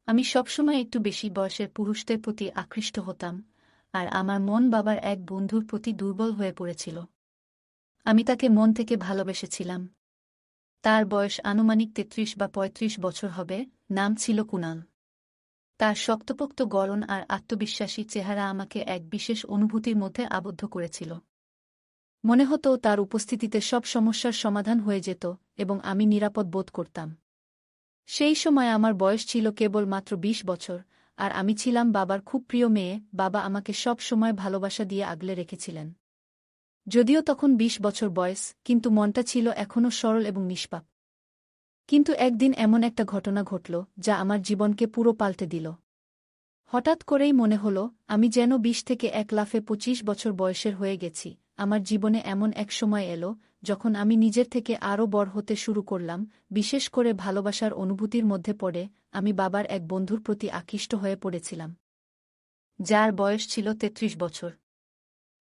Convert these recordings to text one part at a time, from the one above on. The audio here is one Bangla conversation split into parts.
আমি সবসময় একটু বেশি বয়সের পুরুষদের প্রতি আকৃষ্ট হতাম, আর আমার মন বাবার এক বন্ধুর প্রতি দুর্বল হয়ে পড়েছিল। আমি তাকে মন থেকে ভালোবেসেছিলাম। তার বয়স আনুমানিক ৩৩ বা ৩৫ বছর হবে, নাম ছিল কুনাল। তার শক্তপোক্ত গড়ন আর আত্মবিশ্বাসী চেহারা আমাকে এক বিশেষ অনুভূতির মধ্যে আবদ্ধ করেছিল। মনে হতো তার উপস্থিতিতে সব সমস্যার সমাধান হয়ে যেত এবং আমি নিরাপদ বোধ করতাম। সেই সময় আমার বয়স ছিল কেবল মাত্র ২০ বছর, আর আমি ছিলাম বাবার খুব প্রিয় মেয়ে। বাবা আমাকে সব সময় ভালোবাসা দিয়ে আগলে রেখেছিলেন। যদিও তখন ২০ বছর বয়স, কিন্তু মনটা ছিল এখনও সরল এবং নিষ্পাপ। কিন্তু একদিন এমন একটা ঘটনা ঘটল যা আমার জীবনকে পুরো পাল্টে দিল। হঠাৎ করেই মনে হলো আমি যেন ২০ থেকে এক লাফে ২৫ বছর বয়সের হয়ে গেছি। আমার জীবনে এমন এক সময় এলো যখন আমি নিজের থেকে আরও বড় হতে শুরু করলাম, বিশেষ করে ভালোবাসার অনুভূতির মধ্যে পড়ে আমি বাবার এক বন্ধুর প্রতি আকৃষ্ট হয়ে পড়েছিলাম, যার বয়স ছিল ৩৩ বছর।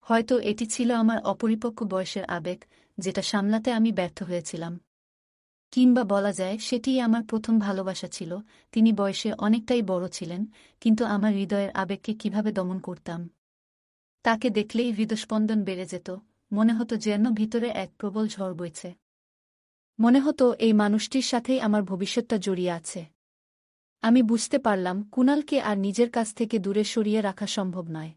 হয়তো এটি ছিল আমার অপরিপক্ব বয়সের আবেগ, যেটা সামলাতে আমি ব্যর্থ হয়েছিলাম। কিংবা বলা যায় সেটিই আমার প্রথম ভালোবাসা ছিল। তিনি বয়সে অনেকটাই বড় ছিলেন, কিন্তু আমার হৃদয়ের আবেগকে কিভাবে দমন করতাম। তাকে দেখলেই হৃদস্পন্দন বেড়ে যেত, মনে হতো যেন ভিতরে এক প্রবল ঝড় বইছে। মনে হতো এই মানুষটির সাথেই আমার ভবিষ্যৎটা জড়িয়ে আছে। আমি বুঝতে পারলাম কুনালকে আর নিজের কাছ থেকে দূরে সরিয়ে রাখা সম্ভব নয়।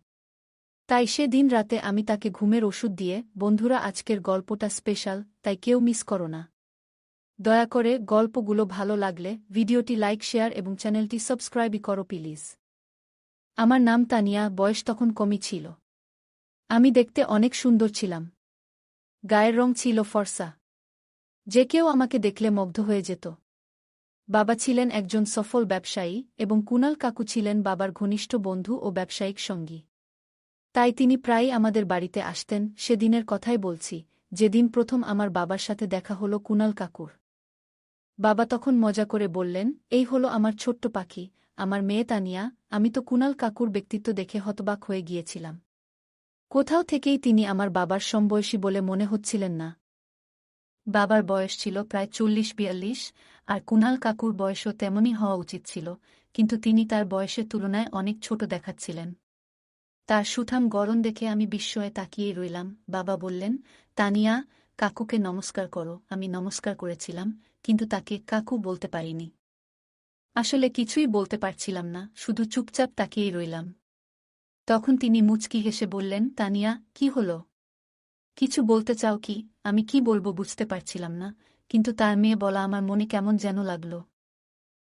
তাই সে দিন রাতে আমি তাকে ঘুমের ওষুধ দিয়ে, বন্ধুরা আজকের গল্পটা স্পেশাল, তাই কেউ মিস করো না। দয়া করে গল্পগুলো ভালো লাগলে ভিডিওটি লাইক, শেয়ার এবং চ্যানেলটি সাবস্ক্রাইব করো প্লিজ। আমার নাম তানিয়া, বয়স তখন কমই ছিল। আমি দেখতে অনেক সুন্দর ছিলাম। গায়ের রং ছিল ফর্সা। যে কেউ আমাকে দেখলে মুগ্ধ হয়ে যেত। বাবা ছিলেন একজন সফল ব্যবসায়ী এবং কুনাল কাকু ছিলেন বাবার ঘনিষ্ঠ বন্ধু ও ব্যবসায়িক সঙ্গী। তাই তিনি প্রায়ই আমাদের বাড়িতে আসতেন। সেদিনের কথাই বলছি, যেদিন প্রথম আমার বাবার সাথে দেখা হলো কুনাল কাকুর। বাবা তখন মজা করে বললেন, এই হলো আমার ছোট্ট পাখি, আমার মেয়ে তানিয়া। আমি তো কুনাল কাকুর ব্যক্তিত্ব দেখে হতবাক হয়ে গিয়েছিলাম। কোথাও থেকেই তিনি আমার বাবার সমবয়সী বলে মনে হচ্ছিলেন না। বাবার বয়স ছিল প্রায় ৪০-৪২, আর কুনাল কাকুর বয়সও তেমনই হওয়া উচিত ছিল, কিন্তু তিনি তার বয়সের তুলনায় অনেক ছোট দেখাচ্ছিলেন। তার সুঠাম গড়ন দেখে আমি বিস্ময়ে তাকিয়েই রইলাম। বাবা বললেন, তানিয়া, কাকুকে নমস্কার করো। আমি নমস্কার করেছিলাম, কিন্তু তাকে কাকু বলতে পারিনি। আসলে কিছুই বলতে পারছিলাম না, শুধু চুপচাপ তাকিয়েই রইলাম। তখন তিনি মুচকি হেসে বললেন, তানিয়া, কি হলো? কিছু বলতে চাও কি? আমি কি বলবো বুঝতে পারছিলাম না, কিন্তু তার মেয়ে বলা আমার মনে কেমন যেন লাগল।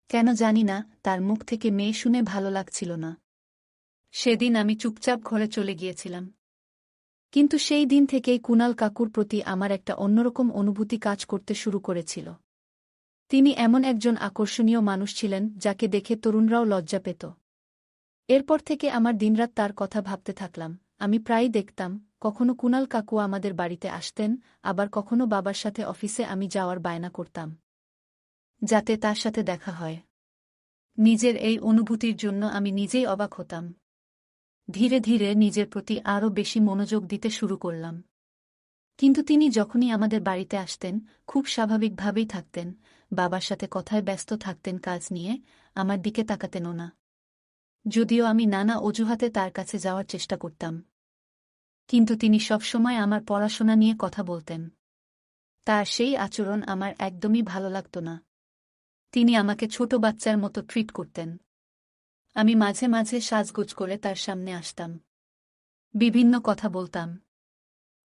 কেন জানি না, তার মুখ থেকে মেয়ে শুনে ভালো লাগছিল না। সেদিন আমি চুপচাপ ঘরে চলে গিয়েছিলাম। কিন্তু সেই দিন থেকেই কুনাল কাকুর প্রতি আমার একটা অন্যরকম অনুভূতি কাজ করতে শুরু করেছিল। তিনি এমন একজন আকর্ষণীয় মানুষ ছিলেন যাকে দেখে তরুণরাও লজ্জা পেত। এরপর থেকে আমার দিনরাত তার কথা ভাবতে থাকলাম। আমি প্রায়ই দেখতাম, কখনো কুনাল কাকু আমাদের বাড়িতে আসতেন, আবার কখনো বাবার সাথে অফিসে আমি যাওয়ার বায়না করতাম, যাতে তার সাথে দেখা হয়। নিজের এই অনুভূতির জন্য আমি নিজেই অবাক হতাম। ধীরে ধীরে নিজের প্রতি আরও বেশি মনোযোগ দিতে শুরু করলাম। কিন্তু তিনি যখনই আমাদের বাড়িতে আসতেন, খুব স্বাভাবিকভাবেই থাকতেন, বাবার সাথে কথায় ব্যস্ত থাকতেন, কাজ নিয়ে আমার দিকে তাকাতেনও না। যদিও আমি নানা অজুহাতে তার কাছে যাওয়ার চেষ্টা করতাম, কিন্তু তিনি সবসময় আমার পড়াশোনা নিয়ে কথা বলতেন। তার সেই আচরণ আমার একদমই ভালো লাগত না। তিনি আমাকে ছোট বাচ্চার মতো ট্রিট করতেন। আমি মাঝে মাঝে সাজগোজ করে তার সামনে আসতাম, বিভিন্ন কথা বলতাম।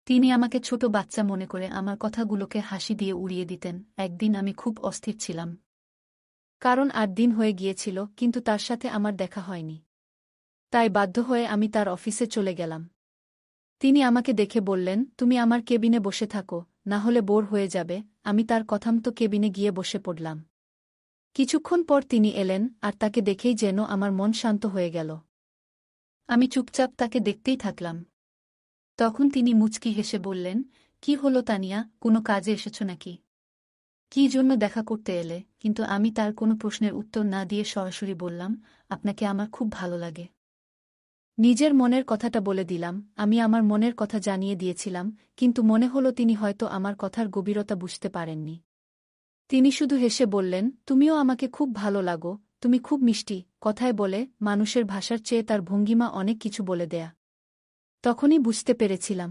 তিনি আমাকে ছোট বাচ্চা মনে করে আমার কথাগুলোকে হাসি দিয়ে উড়িয়ে দিতেন। একদিন আমি খুব অস্থির ছিলাম, কারণ ৮ দিন হয়ে গিয়েছিল কিন্তু তার সাথে আমার দেখা হয়নি। তাই বাধ্য হয়ে আমি তার অফিসে চলে গেলাম। তিনি আমাকে দেখে বললেন, তুমি আমার কেবিনে বসে থাকো, না হলে বোর হয়ে যাবে। আমি তার কথামতো কেবিনে গিয়ে বসে পড়লাম। কিছুক্ষণ পর তিনি এলেন, আর তাকে দেখেই যেন আমার মন শান্ত হয়ে গেল। আমি চুপচাপ তাকে দেখতেই থাকলাম। তখন তিনি মুচকি হেসে বললেন, কি হলো তানিয়া, কোনো কাজে এসেছ নাকি? কি জন্য দেখা করতে এলে? কিন্তু আমি তার কোনো প্রশ্নের উত্তর না দিয়ে সরাসরি বললাম, আপনাকে আমার খুব ভালো লাগে। নিজের মনের কথাটা বলে দিলাম। আমি আমার মনের কথা জানিয়ে দিয়েছিলাম, কিন্তু মনে হলো তিনি হয়তো আমার কথার গভীরতা বুঝতে পারেননি। তিনি শুধু হেসে বললেন, তুমিও আমাকে খুব ভালো লাগো, তুমি খুব মিষ্টি, কথায় বলে মানুষের ভাষার চেয়ে তার ভঙ্গিমা অনেক কিছু বলে দেয়া। তখনই বুঝতে পেরেছিলাম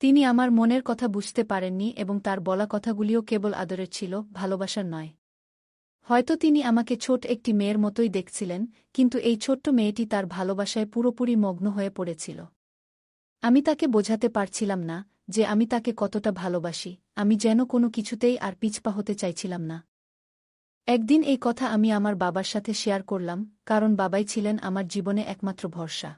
তিনি আমার মনের কথা বুঝতে পারেননি এবং তার বলা কথাগুলিও কেবল আদরের ছিল, ভালোবাসার নয়। হয়তো তিনি আমাকে ছোট একটি মেয়ের মতোই দেখছিলেন, কিন্তু এই ছোট্ট মেয়েটি তার ভালোবাসায় পুরোপুরি মগ্ন হয়ে পড়েছিল। আমি তাকে বোঝাতে পারছিলাম না যে আমি তাকে কতটা ভালোবাসি, আমি যেন কোনো কিছুতেই আর পিছপা হতে চাইছিলাম না। একদিন এই কথা আমি আমার বাবার সাথে শেয়ার করলাম, কারণ বাবাই ছিলেন আমার জীবনে একমাত্র ভরসা।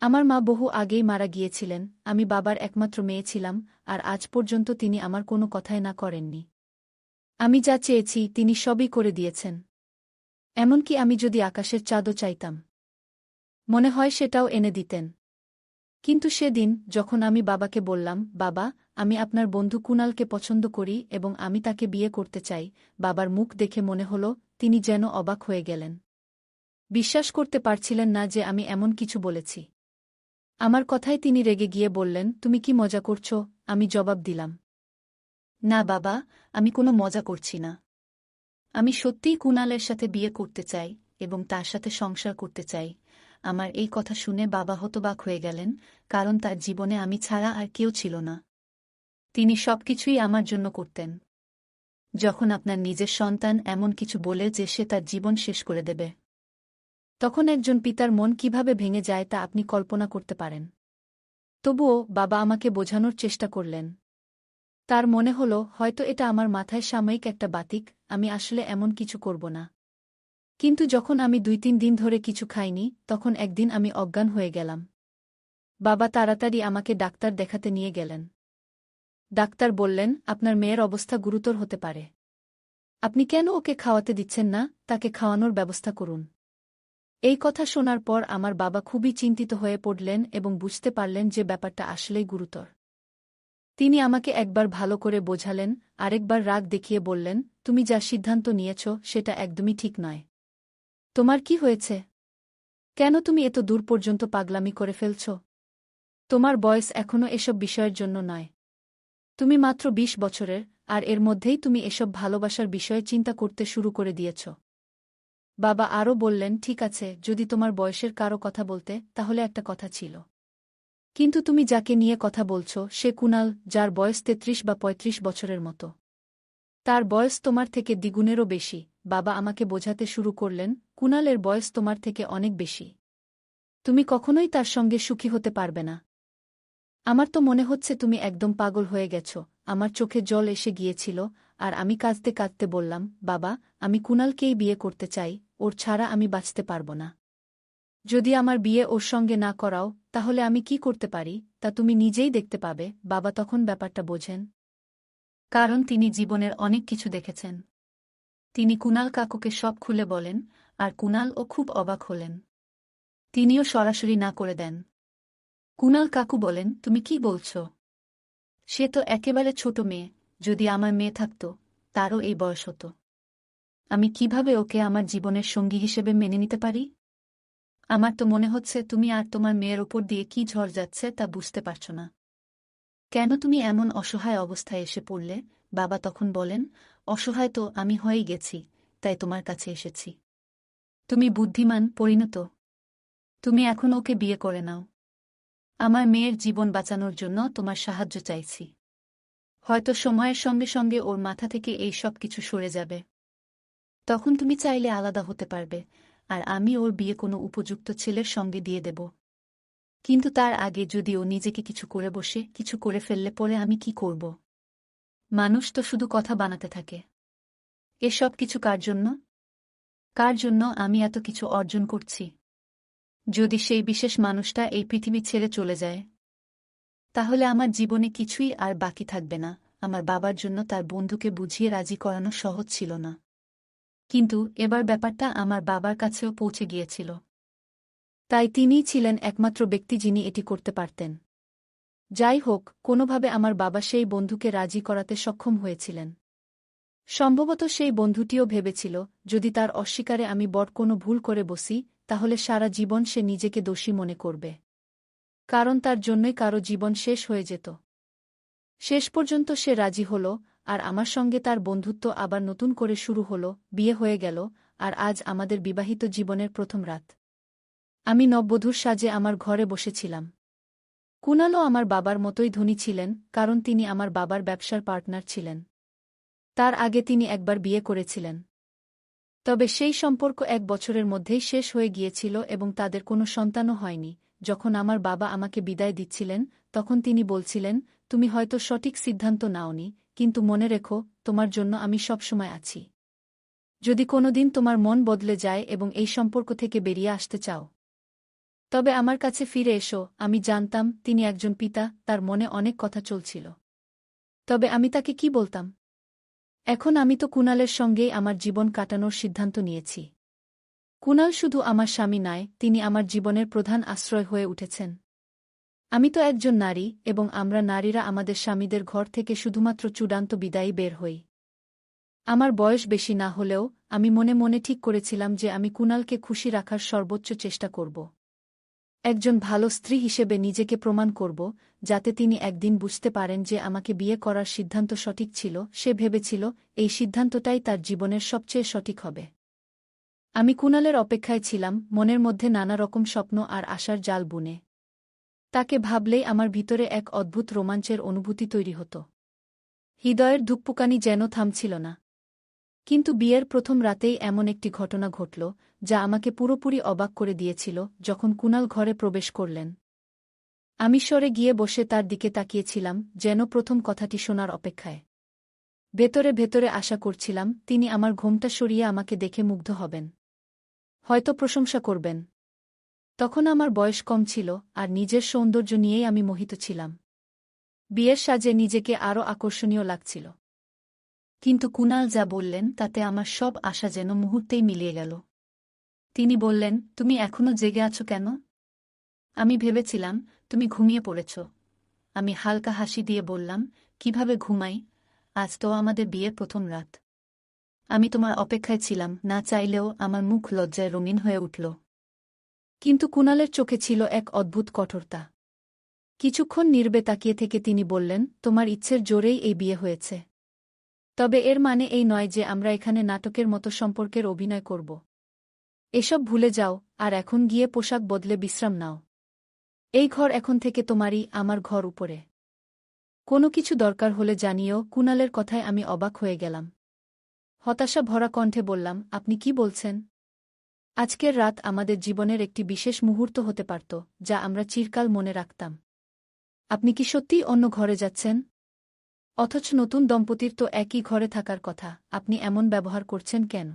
আমার মা বহু আগেই মারা গিয়েছিলেন, আমি বাবার একমাত্র মেয়ে ছিলাম, আর আজ পর্যন্ত তিনি আমার কোনো কথাই না করেননি। আমি যা চেয়েছি তিনি সবই করে দিয়েছেন। এমনকি আমি যদি আকাশের চাঁদও চাইতাম, মনে হয় সেটাও এনে দিতেন। কিন্তু সেদিন যখন আমি বাবাকে বললাম, বাবা, আমি আপনার বন্ধু কুনালকে পছন্দ করি এবং আমি তাকে বিয়ে করতে চাই, বাবার মুখ দেখে মনে হল তিনি যেন অবাক হয়ে গেলেন। বিশ্বাস করতে পারছিলেন না যে আমি এমন কিছু বলেছি। আমার কথায় তিনি রেগে গিয়ে বললেন, তুমি কি মজা করছ? আমি জবাব দিলাম, না বাবা, আমি কোনো মজা করছি না। আমি সত্যিই কুনালের সাথে বিয়ে করতে চাই এবং তার সাথে সংসার করতে চাই। আমার এই কথা শুনে বাবা হতবাক হয়ে গেলেন, কারণ তার জীবনে আমি ছাড়া আর কেউ ছিল না। তিনি সবকিছুই আমার জন্য করতেন। যখন আপনার নিজের সন্তান এমন কিছু বলে যে সে তার জীবন শেষ করে দেবে, তখন একজন পিতার মন কিভাবে ভেঙে যায় তা আপনি কল্পনা করতে পারেন। তবুও বাবা আমাকে বোঝানোর চেষ্টা করলেন। তার মনে হল হয়তো এটা আমার মাথায় সাময়িক একটা বাতিক, আমি আসলে এমন কিছু করব না। কিন্তু যখন আমি 2-3 দিন ধরে কিছু খাইনি, তখন একদিন আমি অজ্ঞান হয়ে গেলাম। বাবা তাড়াতাড়ি আমাকে ডাক্তার দেখাতে নিয়ে গেলেন। ডাক্তার বললেন, আপনার মেয়ের অবস্থা গুরুতর হতে পারে। আপনি কেন ওকে খাওয়াতে দিচ্ছেন না? তাকে খাওয়ানোর ব্যবস্থা করুন। এই কথা শোনার পর আমার বাবা খুবই চিন্তিত হয়ে পড়লেন এবং বুঝতে পারলেন যে ব্যাপারটা আসলেই গুরুতর। তিনি আমাকে একবার ভালো করে বোঝালেন, আরেকবার রাগ দেখিয়ে বললেন, তুমি যা সিদ্ধান্ত নিয়েছ সেটা একদমই ঠিক নয়। তোমার কি হয়েছে? কেন তুমি এত দূর পর্যন্ত পাগলামি করে ফেলছ? তোমার বয়স এখনো এসব বিষয়ের জন্য নয়। তুমি মাত্র 20 বছরের, আর এর মধ্যেই তুমি এসব ভালোবাসার বিষয়ে চিন্তা করতে শুরু করে দিয়েছ। বাবা আরও বললেন, ঠিক আছে, যদি তোমার বয়সের কারো কথা বলতে, তাহলে একটা কথা ছিল। কিন্তু তুমি যাকে নিয়ে কথা বলছ সে কুনাল, যার বয়স 33 বা 35 বছরের মতো। তার বয়স তোমার থেকে দ্বিগুণেরও বেশি। বাবা আমাকে বোঝাতে শুরু করলেন, কুনালের বয়স তোমার থেকে অনেক বেশি। তুমি কখনোই তার সঙ্গে সুখী হতে পারবে না। আমার তো মনে হচ্ছে তুমি একদম পাগল হয়ে গেছ। আমার চোখে জল এসে গিয়েছিল, আর আমি কাঁদতে কাঁদতে বললাম, বাবা, আমি কুনালকেই বিয়ে করতে চাই, ওর ছাড়া আমি বাঁচতে পারব না। যদি আমার বিয়ে ওর সঙ্গে না করাও, তাহলে আমি কি করতে পারি তা তুমি নিজেই দেখতে পাবে। বাবা তখন ব্যাপারটা বোঝেন, কারণ তিনি জীবনের অনেক কিছু দেখেছেন। তিনি কুনাল কাকুকে সব খুলে বলেন, আর কুনালও খুব অবাক হলেন। তিনিও সরাসরি না করে দেন। কুনাল কাকু বলেন, তুমি কি বলছ? সে তো একেবারে ছোট মেয়ে, যদি আমার মেয়ে থাকত, তারও এই বয়স হতো। আমি কিভাবে ওকে আমার জীবনের সঙ্গী হিসেবে মেনে নিতে পারি? আমার তো মনে হচ্ছে তুমি আর তোমার মেয়ের ওপর দিয়ে কি ঝড় যাচ্ছে তা বুঝতে পারছ না। কেন তুমি এমন অসহায় অবস্থায় এসে পড়লে? বাবা তখন বলেন, অসহায় তো আমি হয়েই গেছি, তাই তোমার কাছে এসেছি। তুমি বুদ্ধিমান, পরিণত। তুমি এখন ওকে বিয়ে করে নাও। আমার মেয়ের জীবন বাঁচানোর জন্য তোমার সাহায্য চাইছি। হয়তো সময়ের সঙ্গে সঙ্গে ওর মাথা থেকে এই সব কিছু সরে যাবে। তখন তুমি চাইলে আলাদা হতে পারবে, আর আমি ওর বিয়ে কোনো উপযুক্ত ছেলের সঙ্গে দিয়ে দেব। কিন্তু তার আগে যদি ও নিজেকে কিছু করে বসে, কিছু করে ফেললে পরে আমি কি করব? মানুষ তো শুধু কথা বানাতে থাকে। এসব কিছু কার জন্য? কার জন্য আমি এত কিছু অর্জন করছি? যদি সেই বিশেষ মানুষটা এই পৃথিবী ছেড়ে চলে যায়, তাহলে আমার জীবনে কিছুই আর বাকি থাকবে না। আমার বাবার জন্য তার বন্ধুকে বুঝিয়ে রাজি করানো সহজ ছিল না। কিন্তু এবার ব্যাপারটা আমার বাবার কাছেও পৌঁছে গিয়েছিল। তাই তিনিই ছিলেন একমাত্র ব্যক্তি যিনি এটি করতে পারতেন। যাই হোক, কোনোভাবে আমার বাবা সেই বন্ধুকে রাজি করাতে সক্ষম হয়েছিলেন। সম্ভবত সেই বন্ধুটিও ভেবেছিল, যদি তার অস্বীকারে আমি বড় কোনো ভুল করে বসি, তাহলে সারা জীবন সে নিজেকে দোষী মনে করবে। কারণ তার জন্যই কারো জীবন শেষ হয়ে যেত। শেষ পর্যন্ত সে রাজি হল, আর আমার সঙ্গে তার বন্ধুত্ব আবার নতুন করে শুরু হল, বিয়ে হয়ে গেল, আর আজ আমাদের বিবাহিত জীবনের প্রথম রাত। আমি নববধূর সাজে আমার ঘরে বসেছিলাম। কুণালও আমার বাবার মতোই ধনী ছিলেন, কারণ তিনি আমার বাবার ব্যবসার পার্টনার ছিলেন। তার আগে তিনি একবার বিয়ে করেছিলেন। তবে সেই সম্পর্ক 1 বছরের মধ্যেই শেষ হয়ে গিয়েছিল এবং তাদের কোনো সন্তানও হয়নি। যখন আমার বাবা আমাকে বিদায় দিচ্ছিলেন, তখন তিনি বলছিলেন, তুমি হয়তো সঠিক সিদ্ধান্ত নাওনি, কিন্তু মনে রেখো, তোমার জন্য আমি সবসময় আছি। যদি কোনোদিন তোমার মন বদলে যায় এবং এই সম্পর্ক থেকে বেরিয়ে আসতে চাও, তবে আমার কাছে ফিরে এসো। আমি জানতাম তিনি একজন পিতা, তার মনে অনেক কথা চলছিল। তবে আমি তাকে কি বলতাম? এখন আমি তো কুণালের সঙ্গেই আমার জীবন কাটানোর সিদ্ধান্ত নিয়েছি। কুণাল শুধু আমার স্বামী নয়, তিনি আমার জীবনের প্রধান আশ্রয় হয়ে উঠেছেন। আমি তো একজন নারী, এবং আমরা নারীরা আমাদের স্বামীদের ঘর থেকে শুধুমাত্র চূড়ান্ত বিদায়ী বের হই। আমার বয়স বেশি না হলেও আমি মনে মনে ঠিক করেছিলাম যে আমি কুণালকে খুশি রাখার সর্বোচ্চ চেষ্টা করব। একজন ভালো স্ত্রী হিসেবে নিজেকে প্রমাণ করব, যাতে তিনি একদিন বুঝতে পারেন যে আমাকে বিয়ে করার সিদ্ধান্ত সঠিক ছিল। সে ভেবেছিল এই সিদ্ধান্তটাই তার জীবনের সবচেয়ে সঠিক হবে। আমি কুণালের অপেক্ষায় ছিলাম, মনের মধ্যে নানা রকম স্বপ্ন আর আশার জাল বুনে। তাকে ভাবলেই আমার ভিতরে এক অদ্ভুত রোমাঞ্চের অনুভূতি তৈরি হতো। হৃদয়ের ধুকপুকানি যেন থামছিল না। কিন্তু বিয়ের প্রথম রাতেই এমন একটি ঘটনা ঘটল, যা আমাকে পুরোপুরি অবাক করে দিয়েছিল। যখন কুণাল ঘরে প্রবেশ করলেন, আমি সরে গিয়ে বসে তার দিকে তাকিয়েছিলাম, যেন প্রথম কথাটি শোনার অপেক্ষায়। ভেতরে ভেতরে আশা করছিলাম তিনি আমার ঘোমটা সরিয়ে আমাকে দেখে মুগ্ধ হবেন, হয়তো প্রশংসা করবেন। তখন আমার বয়স কম ছিল, আর নিজের সৌন্দর্য নিয়েই আমি মোহিত ছিলাম। বিয়ের সাজে নিজেকে আরও আকর্ষণীয় লাগছিল। কিন্তু কুণাল যা বললেন তাতে আমার সব আশা যেন মুহূর্তেই মিলিয়ে গেল। তিনি বললেন, তুমি এখনো জেগে আছো কেন? আমি ভেবেছিলাম তুমি ঘুমিয়ে পড়েছ। আমি হালকা হাসি দিয়ে বললাম, কিভাবে ঘুমাই, আজ তো আমাদের বিয়ের প্রথম রাত। আমি তোমার অপেক্ষায় ছিলাম, না চাইলেও। আমার মুখ লজ্জায় রঙিন হয়ে উঠল। কিন্তু কুণালের চোখে ছিল এক অদ্ভুত কঠোরতা। কিছুক্ষণ নীরবে তাকিয়ে থেকে তিনি বললেন, তোমার ইচ্ছের জোরেই এই বিয়ে হয়েছে। তবে এর মানে এই নয় যে আমরা এখানে নাটকের মতো সম্পর্কের অভিনয় করব। এসব ভুলে যাও, আর এখন গিয়ে পোশাক বদলে বিশ্রাম নাও। এই ঘর এখন থেকে তোমারই, আমার ঘর উপরে। কোনো কিছু দরকার হলে জানিও। কুণালের কথায় আমি অবাক হয়ে গেলাম। হতাশা ভরা কণ্ঠে বললাম, আপনি কি বলছেন? আজকের রাত আমাদের জীবনের একটি বিশেষ মুহূর্ত হতে পারত, যা আমরা চিরকাল মনে রাখতাম। আপনি কি সত্যিই অন্য ঘরে যাচ্ছেন? অথচ নতুন দম্পতির তো একই ঘরে থাকার কথা, আপনি এমন ব্যবহার করছেন কেন?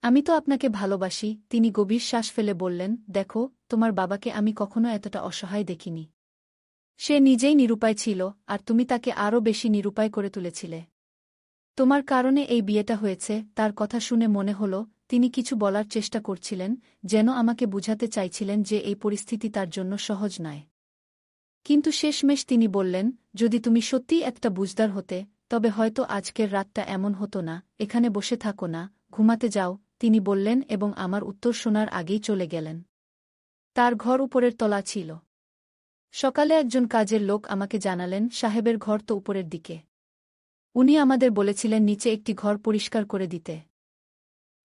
আমি তো আপনাকে ভালোবাসি। তিনি গভীর শ্বাস ফেলে বললেন, দেখো, তোমার বাবাকে আমি কখনো এতটা অসহায় দেখিনি। সে নিজেই নিরুপায় ছিল, আর তুমি তাকে আরও বেশি নিরুপায় করে তুলেছিলে। তোমার কারণে এই বিয়েটা হয়েছে। তার কথা শুনে মনে হল তিনি কিছু বলার চেষ্টা করছিলেন, যেন আমাকে বুঝাতে চাইছিলেন যে এই পরিস্থিতি তার জন্য সহজ নয়। কিন্তু শেষমেশ তিনি বললেন, যদি তুমি সত্যিই একটা বুঝদার হতে, তবে হয়তো আজকের রাতটা এমন হতো না। এখানে বসে থাকো না, ঘুমাতে যাও, তিনি বললেন, এবং আমার উত্তর শোনার আগেই চলে গেলেন। তার ঘর উপরের তলা ছিল। সকালে একজন কাজের লোক আমাকে জানালেন, সাহেবের ঘর তো উপরের দিকে। উনি আমাদের বলেছিলেন নিচে একটি ঘর পরিষ্কার করে দিতে।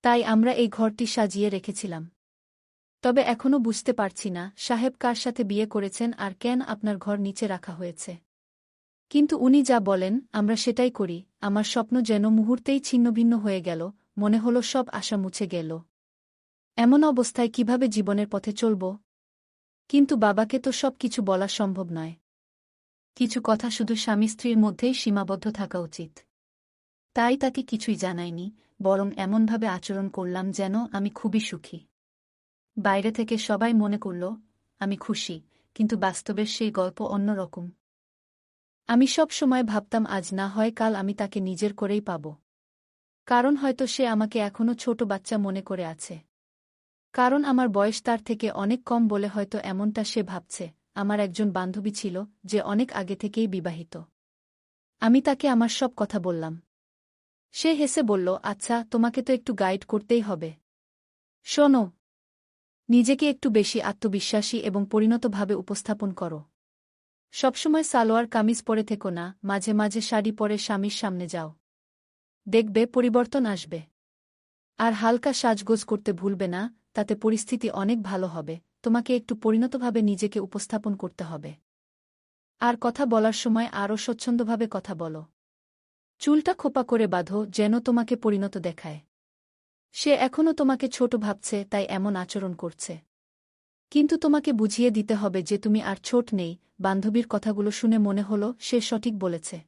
তাই আমরা এই ঘরটি সাজিয়ে রেখেছিলাম। তবে এখনও বুঝতে পারছি না সাহেব কার সাথে বিয়ে করেছেন আর কেন আপনার ঘর নিচে রাখা হয়েছে। কিন্তু উনি যা বলেন আমরা সেটাই করি। আমার স্বপ্ন যেন মুহূর্তেই ছিন্নভিন্ন হয়ে গেল, মনে হলো সব আশা মুছে গেল। এমন অবস্থায় কিভাবে জীবনের পথে চলব? কিন্তু বাবাকে তো সব কিছু বলা সম্ভব নয়। কিছু কথা শুধু স্বামী স্ত্রীর মধ্যেই সীমাবদ্ধ থাকা উচিত। তাই তাকে কিছুই জানাইনি, বরং এমনভাবে আচরণ করলাম যেন আমি খুবই সুখী। বাইরে থেকে সবাই মনে করল আমি খুশি, কিন্তু বাস্তবের সেই গল্প অন্যরকম। আমি সব সময় ভাবতাম আজ না হয় কাল আমি তাকে নিজের করেই পাব। কারণ হয়তো সে আমাকে এখনো ছোট বাচ্চা মনে করে আছে। কারণ আমার বয়স তার থেকে অনেক কম বলে হয়তো এমনটা সে ভাবছে। আমার একজন বান্ধবী ছিল যে অনেক আগে থেকেই বিবাহিত। আমি তাকে আমার সব কথা বললাম। সে হেসে বলল, আচ্ছা, তোমাকে তো একটু গাইড করতেই হবে। শোনো, নিজেকে একটু বেশি আত্মবিশ্বাসী এবং পরিণতভাবে উপস্থাপন করো। সবসময় সালোয়ার কামিজ পরে থেকো না, মাঝে মাঝে শাড়ি পরে স্বামীর সামনে যাও। দেখবে পরিবর্তন আসবে। আর হালকা সাজগোজ করতে ভুলবে না, তাতে পরিস্থিতি অনেক ভালো হবে। তোমাকে একটু পরিণতভাবে নিজেকে উপস্থাপন করতে হবে। আর কথা বলার সময় আরও স্বচ্ছন্দভাবে কথা বলো। চুলটা খোপা করে বাঁধো, যেন তোমাকে পরিণত দেখায়। সে এখনও তোমাকে ছোট ভাবছে, তাই এমন আচরণ করছে। কিন্তু তোমাকে বুঝিয়ে দিতে হবে যে তুমি আর ছোট নেই। বান্ধবীর কথাগুলো শুনে মনে হলো সে সঠিক বলেছে।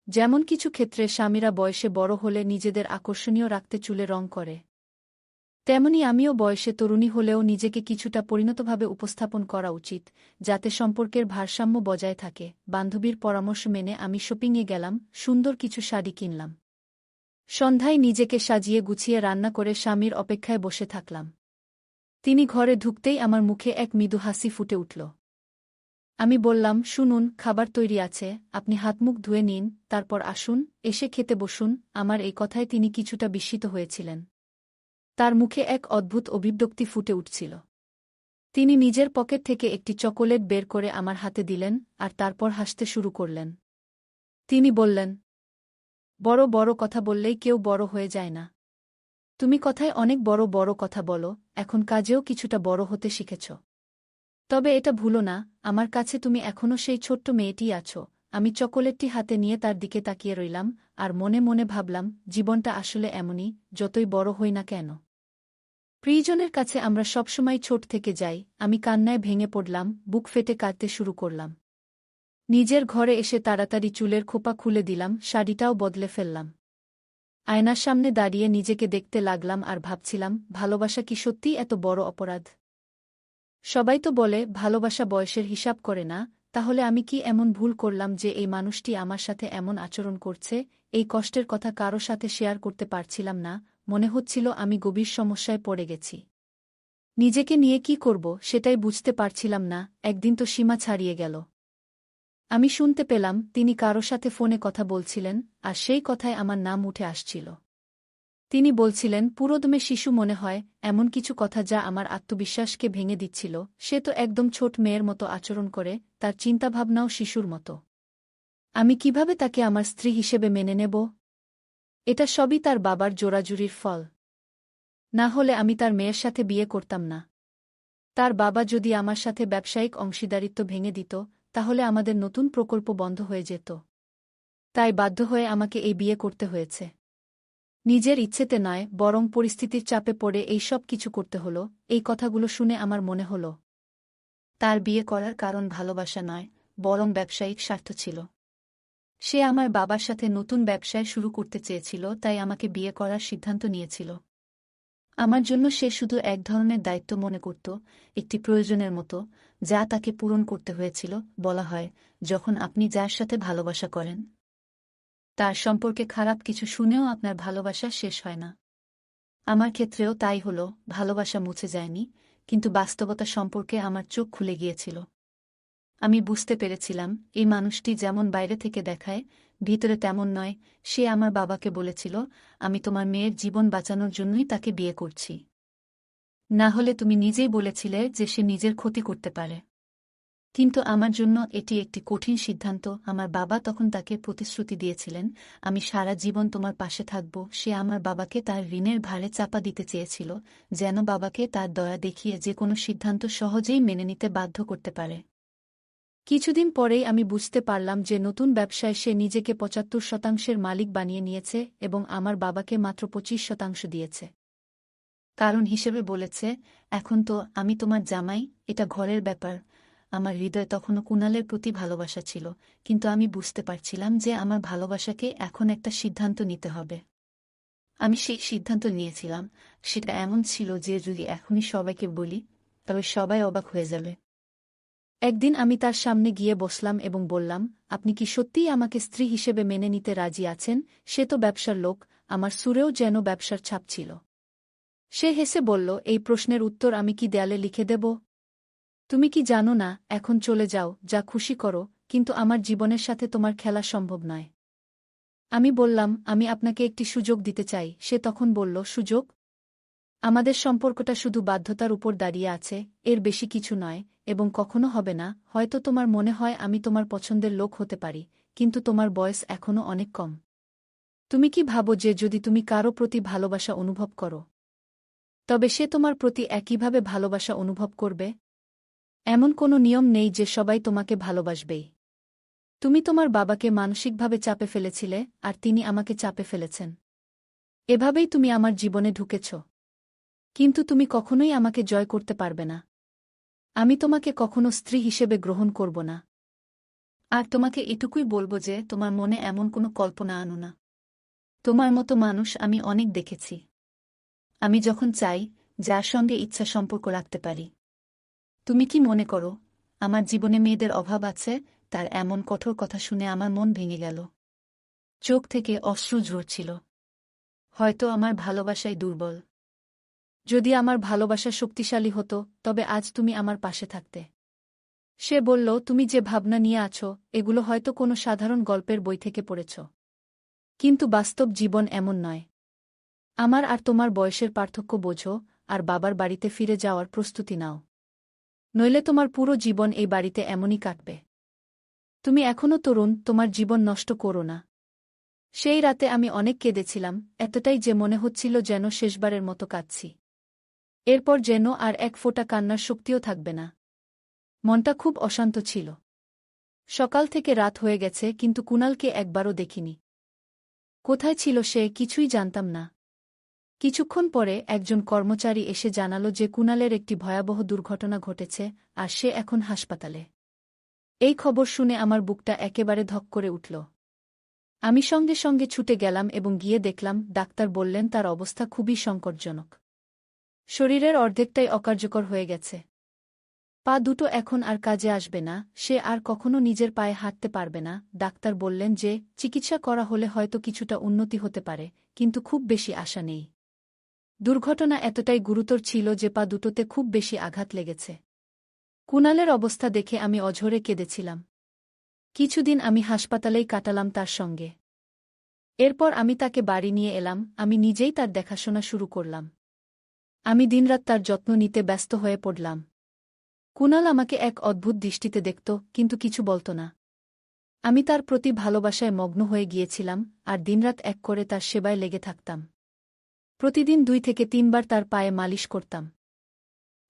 যেমন কিছু ক্ষেত্রে স্বামীরা বয়সে বড় হলে নিজেদের আকর্ষণীয় রাখতে চুলে রং করে, তেমনি আমিও বয়সে তরুণী হলেও নিজেকে কিছুটা পরিণতভাবে উপস্থাপন করা উচিত, যাতে সম্পর্কের ভারসাম্য বজায় থাকে। বান্ধবীর পরামর্শ মেনে আমি শপিংয়ে গেলাম, সুন্দর কিছু শাড়ি কিনলাম। সন্ধ্যায় নিজেকে সাজিয়ে গুছিয়ে রান্না করে স্বামীর অপেক্ষায় বসে থাকলাম। তিনি ঘরে ঢুকতেই আমার মুখে এক মৃদু হাসি ফুটে উঠল। আমি বললাম, শুনুন, খাবার তৈরি আছে, আপনি হাতমুখ ধুয়ে নিন, তারপর আসুন, এসে খেতে বসুন। আমার এই কথায় তিনি কিছুটা বিস্মিত হয়েছিলেন। তার মুখে এক অদ্ভুত অভিব্যক্তি ফুটে উঠছিল। তিনি নিজের পকেট থেকে একটি চকোলেট বের করে আমার হাতে দিলেন, আর তারপর হাসতে শুরু করলেন। তিনি বললেন, বড় বড় কথা বললেই কেউ বড় হয়ে যায় না। তুমি কথায় অনেক বড় বড় কথা বলো, এখন কাজেও কিছুটা বড় হতে শিখেছ। তবে এটা ভুলো না, আমার কাছে তুমি এখনও সেই ছোট্ট মেয়েটিই আছো। আমি চকোলেটটি হাতে নিয়ে তার দিকে তাকিয়ে রইলাম, আর মনে মনে ভাবলাম, জীবনটা আসলে এমনই, যতই বড় হই না কেন। প্রিয়জনের কাছে আমরা সবসময় ছোট থেকে যাই। আমি কান্নায় ভেঙে পড়লাম, বুক ফেটে কাঁদতে শুরু করলাম। নিজের ঘরে এসে তাড়াতাড়ি চুলের খোপা খুলে দিলাম, শাড়িটাও বদলে ফেললাম। আয়নার সামনে দাঁড়িয়ে নিজেকে দেখতে লাগলাম আর ভাবছিলাম, ভালোবাসা কি সত্যিই এত বড় অপরাধ? সবাই তো বলে ভালোবাসা বয়সের হিসাব করে না, তাহলে আমি কি এমন ভুল করলাম যে এই মানুষটি আমার সাথে এমন আচরণ করছে? এই কষ্টের কথা কারো সাথে শেয়ার করতে পারছিলাম না, মনে হচ্ছিল আমি গভীর সমস্যায় পড়ে গেছি। নিজেকে নিয়ে কি করব সেটাই বুঝতে পারছিলাম না। একদিন তো সীমা ছাড়িয়ে গেল। আমি শুনতে পেলাম তিনি কারো সাথে ফোনে কথা বলছিলেন, আর সেই কথায় আমার নাম উঠে আসছিল। তিনি বলছিলেন, পুরোদমে শিশু মনে হয়, এমন কিছু কথা যা আমার আত্মবিশ্বাসকে ভেঙে দিচ্ছিল। সে তো একদম ছোট মেয়ের মতো আচরণ করে, তার চিন্তাভাবনাও শিশুর মতো। আমি কিভাবে তাকে আমার স্ত্রী হিসেবে মেনে নেব? এটা সবই তার বাবার জোরাজুরির ফল। না হলে আমি তার মেয়ের সাথে বিয়ে করতাম না। তার বাবা যদি আমার সাথে ব্যবসায়িক অংশীদারিত্ব ভেঙে দিত, তাহলে আমাদের নতুন প্রকল্প বন্ধ হয়ে যেত। তাই বাধ্য হয়ে আমাকে এই বিয়ে করতে হয়েছে। নিজের ইচ্ছেতে নয়, বরং পরিস্থিতির চাপে পড়ে এই সব কিছু করতে হলো। এই কথাগুলো শুনে আমার মনে হল, তার বিয়ে করার কারণ ভালোবাসা নয়, বরং ব্যবসায়িক স্বার্থ ছিল। সে আমার বাবার সাথে নতুন ব্যবসায় শুরু করতে চেয়েছিল, তাই আমাকে বিয়ে করার সিদ্ধান্ত নিয়েছিল। আমার জন্য সে শুধু এক ধরনের দায়িত্ব মনে করত, একটি প্রয়োজনের মতো, যা তাকে পূরণ করতে হয়েছিল। বলা হয়, যখন আপনি যার সাথে ভালোবাসা করেন, তার সম্পর্কে খারাপ কিছু শুনেও আপনার ভালোবাসা শেষ হয় না। আমার ক্ষেত্রেও তাই হলো, ভালোবাসা মুছে যায়নি, কিন্তু বাস্তবতা সম্পর্কে আমার চোখ খুলে গিয়েছিল। আমি বুঝতে পেরেছিলাম, এই মানুষটি যেমন বাইরে থেকে দেখায়, ভিতরে তেমন নয়। সে আমার বাবাকে বলেছিল, আমি তোমার মেয়ের জীবন বাঁচানোর জন্যই তাকে বিয়ে করছি। না হলে তুমি নিজেই বলেছিলে যে সে নিজের ক্ষতি করতে পারে। কিন্তু আমার জন্য এটি একটি কঠিন সিদ্ধান্ত। আমার বাবা তখন তাকে প্রতিশ্রুতি দিয়েছিলেন, আমি সারা জীবন তোমার পাশে থাকব। সে আমার বাবাকে তার ঋণের ভারে চাপা দিতে চেয়েছিল, যেন বাবাকে তার দয়া দেখিয়ে যে কোনো সিদ্ধান্ত সহজেই মেনে নিতে বাধ্য করতে পারে। কিছুদিন পরেই আমি বুঝতে পারলাম যে নতুন ব্যবসায় সে নিজেকে ৭৫% মালিক বানিয়ে নিয়েছে এবং আমার বাবাকে মাত্র ২৫% দিয়েছে। কারণ হিসেবে বলেছে, এখন তো আমি তোমার জামাই, এটা ঘরের ব্যাপার। আমার হৃদয় তখনও কুণালের প্রতি ভালোবাসা ছিল, কিন্তু আমি বুঝতে পারছিলাম যে আমার ভালোবাসাকে এখন একটা সিদ্ধান্ত নিতে হবে। আমি সেই সিদ্ধান্ত নিয়েছিলাম, সেটা এমন ছিল যে যদি এখনই সবাইকে বলি, তবে সবাই অবাক হয়ে যাবে। একদিন আমি তার সামনে গিয়ে বসলাম এবং বললাম, আপনি কি সত্যিই আমাকে স্ত্রী হিসেবে মেনে নিতে রাজি আছেন? সে তো ব্যবসার লোক। আমার সুরেও যেন ব্যবসার ছাপ ছিল। সে হেসে বলল, এই প্রশ্নের উত্তর আমি কি দেয়ালে লিখে দেব? তুমি কি জানো না, এখন চলে যাও, যা খুশি করো, কিন্তু আমার জীবনের সাথে তোমার খেলা সম্ভব নয়। আমি বললাম, আমি আপনাকে একটি সুযোগ দিতে চাই। সে তখন বলল, সুযোগ? আমাদের সম্পর্কটা শুধু বাধ্যতার উপর দাঁড়িয়ে আছে, এর বেশি কিছু নয়, এবং কখনো হবে না। হয়তো তোমার মনে হয় আমি তোমার পছন্দের লোক হতে পারি, কিন্তু তোমার বয়স এখনও অনেক কম। তুমি কি ভাবো যে যদি তুমি কারো প্রতি ভালোবাসা অনুভব করো তবে সে তোমার প্রতি একইভাবে ভালোবাসা অনুভব করবে? এমন কোনো নিয়ম নেই যে সবাই তোমাকে ভালোবাসবেই। তুমি তোমার বাবাকে মানসিকভাবে চাপে ফেলেছিলে আর তিনি আমাকে চাপে ফেলেছেন। এভাবেই তুমি আমার জীবনে ঢুকেছ। কিন্তু তুমি কখনোই আমাকে জয় করতে পারবে না। আমি তোমাকে কখনো স্ত্রী হিসেবে গ্রহণ করব না। আর তোমাকে এটুকুই বলবো যে তোমার মনে এমন কোনো কল্পনা আনো না। তোমার মতো মানুষ আমি অনেক দেখেছি। আমি যখন চাই, যার সঙ্গে ইচ্ছা সম্পর্ক রাখতে পারি। তুমি কি মনে করো আমার জীবনে মেয়েদের অভাব আছে? তার এমন কঠোর কথা শুনে আমার মন ভেঙে গেল। চোখ থেকে অশ্রু ঝরছিল। হয়তো আমার ভালোবাসাই দুর্বল। যদি আমার ভালোবাসা শক্তিশালী হতো তবে আজ তুমি আমার পাশে থাকতে। সে বলল, তুমি যে ভাবনা নিয়ে আছো এগুলো হয়তো কোনো সাধারণ গল্পের বই থেকে পড়েছ। কিন্তু বাস্তব জীবন এমন নয়। আমার আর তোমার বয়সের পার্থক্য বোঝো আর বাবার বাড়িতে ফিরে যাওয়ার প্রস্তুতি নাও। নইলে তোমার পুরো জীবন এই বাড়িতে এমনই কাটবে। তুমি এখনও তরুণ, তোমার জীবন নষ্ট করো না। সেই রাতে আমি অনেক কেঁদেছিলাম, এতটাই যে মনে হচ্ছিল যেন শেষবারের মতো কাঁদছি। এরপর যেন আর এক ফোঁটা কান্নার শক্তিও থাকবে না। মনটা খুব অশান্ত ছিল। সকাল থেকে রাত হয়ে গেছে কিন্তু কুণালকে একবারও দেখিনি। কোথায় ছিল সে কিছুই জানতাম না। কিছুক্ষণ পরে একজন কর্মচারী এসে জানালো যে কুণালের একটি ভয়াবহ দুর্ঘটনা ঘটেছে আর সে এখন হাসপাতালে। এই খবর শুনে আমার বুকটা একেবারে ধক করে উঠল। আমি সঙ্গে সঙ্গে ছুটে গেলাম এবং গিয়ে দেখলাম ডাক্তার বললেন তার অবস্থা খুবই সংকটজনক। শরীরের অর্ধেকটাই অকার্যকর হয়ে গেছে। পা দুটো এখন আর কাজে আসবে না, সে আর কখনো নিজের পায়ে হাঁটতে পারবে না। ডাক্তার বললেন যে চিকিৎসা করা হলে হয়তো কিছুটা উন্নতি হতে পারে, কিন্তু খুব বেশি আশা নেই। দুর্ঘটনা এতটাই গুরুতর ছিল যে পা দুটোতে খুব বেশি আঘাত লেগেছে। কুণালের অবস্থা দেখে আমি অঝরে কেঁদেছিলাম। কিছুদিন আমি হাসপাতালেই কাটালাম তার সঙ্গে। এরপর আমি তাকে বাড়ি নিয়ে এলাম, আমি নিজেই তার দেখাশোনা শুরু করলাম। আমি দিনরাত তার যত্ন নিতে ব্যস্ত হয়ে পড়লাম। কুণাল আমাকে এক অদ্ভুত দৃষ্টিতে দেখত, কিন্তু কিছু বলত না। আমি তার প্রতি ভালোবাসায় মগ্ন হয়ে গিয়েছিলাম আর দিনরাত এক করে তার সেবায় লেগে থাকতাম। প্রতিদিন 2 থেকে 3 বার তার পায়ে মালিশ করতাম।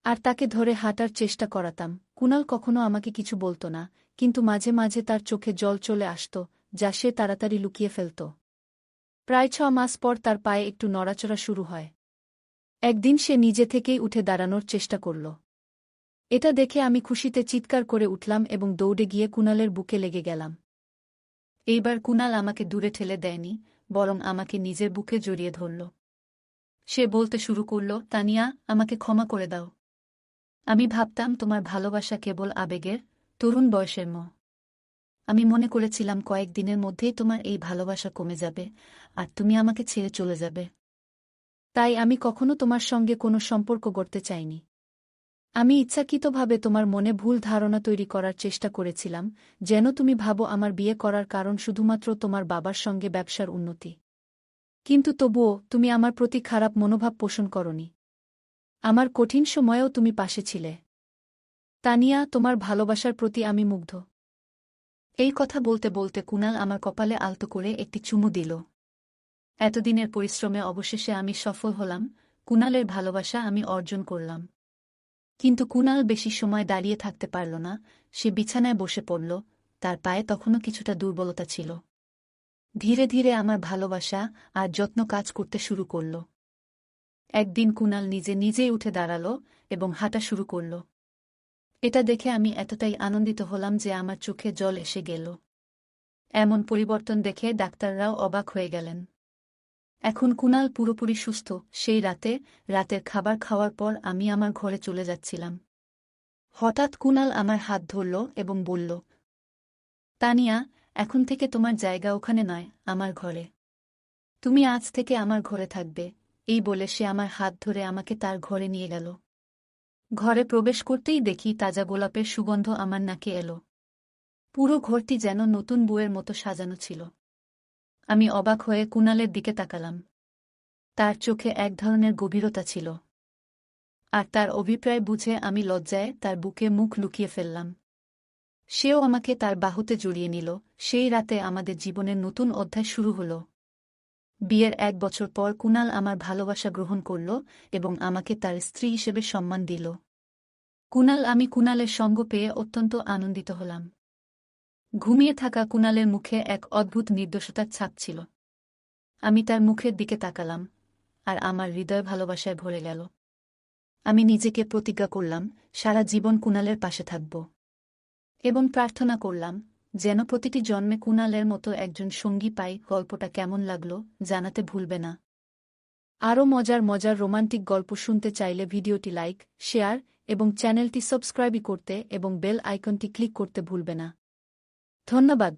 আর তাকে ধরে হাঁটার চেষ্টা করাতাম। কুণাল কখনো আমাকে কিছু বলত না, কিন্তু মাঝে মাঝে তার চোখে জল চলে আসত, যা সে তাড়াতাড়ি লুকিয়ে ফেলত। প্রায় 6 মাস পর তার পায়ে একটু নড়াচড়া শুরু হয়। একদিন সে নিজে থেকেই উঠে দাঁড়ানোর চেষ্টা করল। এটা দেখে আমি খুশিতে চিৎকার করে উঠলাম এবং দৌড়ে গিয়ে কুণালের বুকে লেগে গেলাম। এইবার কুণাল আমাকে দূরে ঠেলে দেয়নি, বরং আমাকে নিজের বুকে জড়িয়ে ধরল। সে বলতে শুরু করল, তানিয়া, আমাকে ক্ষমা করে দাও। আমি ভাবতাম তোমার ভালোবাসা কেবল আবেগের, তরুণ বয়সের মোহ। আমি মনে করেছিলাম কয়েকদিনের মধ্যেই তোমার এই ভালোবাসা কমে যাবে আর তুমি আমাকে ছেড়ে চলে যাবে। তাই আমি কখনো তোমার সঙ্গে কোনো সম্পর্ক গড়তে চাইনি। আমি ইচ্ছাকৃতভাবে তোমার মনে ভুল ধারণা তৈরি করার চেষ্টা করেছিলাম, যেন তুমি ভাবো আমার বিয়ে করার কারণ শুধুমাত্র তোমার বাবার সঙ্গে ব্যবসার উন্নতি। কিন্তু তবুও তুমি আমার প্রতি খারাপ মনোভাব পোষণ করনি। আমার কঠিন সময়েও তুমি পাশে ছিলে। তানিয়া, তোমার ভালোবাসার প্রতি আমি মুগ্ধ। এই কথা বলতে বলতে কুণাল আমার কপালে আলতো করে একটি চুমু দিল। এতদিনের পরিশ্রমে অবশেষে আমি সফল হলাম, কুণালের ভালোবাসা আমি অর্জন করলাম। কিন্তু কুণাল বেশি সময় দাঁড়িয়ে থাকতে পারল না, সে বিছানায় বসে পড়ল, তার পায়ে তখনও কিছুটা দুর্বলতা ছিল। ধীরে ধীরে আমার ভালোবাসা আর যত্ন কাজ করতে শুরু করল। একদিন কুণাল নিজে নিজেই উঠে দাঁড়াল এবং হাঁটা শুরু করল। এটা দেখে আমি এতটাই আনন্দিত হলাম যে আমার চোখে জল এসে গেল। এমন পরিবর্তন দেখে ডাক্তাররাও অবাক হয়ে গেলেন। এখন কুণাল পুরোপুরি সুস্থ। সেই রাতের খাবার খাওয়ার পর আমি আমার ঘরে চলে যাচ্ছিলাম। হঠাৎ কুণাল আমার হাত ধরল এবং বলল, তানিয়া, এখন থেকে তোমার জায়গা ওখানে নয়, আমার ঘরে। তুমি আজ থেকে আমার ঘরে থাকবে। এই বলে সে আমার হাত ধরে আমাকে তার ঘরে নিয়ে গেল। ঘরে প্রবেশ করতেই দেখি তাজা গোলাপের সুগন্ধ আমার নাকে এলো। পুরো ঘরটি যেন নতুন বউয়ের মতো সাজানো ছিল। আমি অবাক হয়ে কুণালের দিকে তাকালাম। তার চোখে এক ধরনের গভীরতা ছিল। আর তার অভিপ্রায় বুঝে আমি লজ্জায় তার বুকে মুখ লুকিয়ে ফেললাম। সেও আমাকে তার বাহুতে জড়িয়ে নিল। সেই রাতে আমাদের জীবনের নতুন অধ্যায় শুরু হল। বিয়ের 1 বছর পর কুনাল আমার ভালোবাসা গ্রহণ করল এবং আমাকে তার স্ত্রী হিসেবে সম্মান দিল। আমি কুনালের সঙ্গ পেয়ে অত্যন্ত আনন্দিত হলাম। ঘুমিয়ে থাকা কুনালের মুখে এক অদ্ভুত নির্দোষতার ছাপ ছিল। আমি তার মুখের দিকে তাকালাম, আর আমার হৃদয় ভালোবাসায় ভরে গেল। আমি নিজেকে প্রতিজ্ঞা করলাম, সারা জীবন কুনালের পাশে থাকব এবং প্রার্থনা করলাম যেন প্রতিটি জন্মে কুনালের মতো একজন সঙ্গী পাই। গল্পটা কেমন লাগলো জানাতে ভুলবে না। আরও মজার মজার রোমান্টিক গল্প শুনতে চাইলে ভিডিওটি লাইক, শেয়ার এবং চ্যানেলটি সাবস্ক্রাইব করতে এবং বেল আইকনটি ক্লিক করতে ভুলবে না। ধন্যবাদ।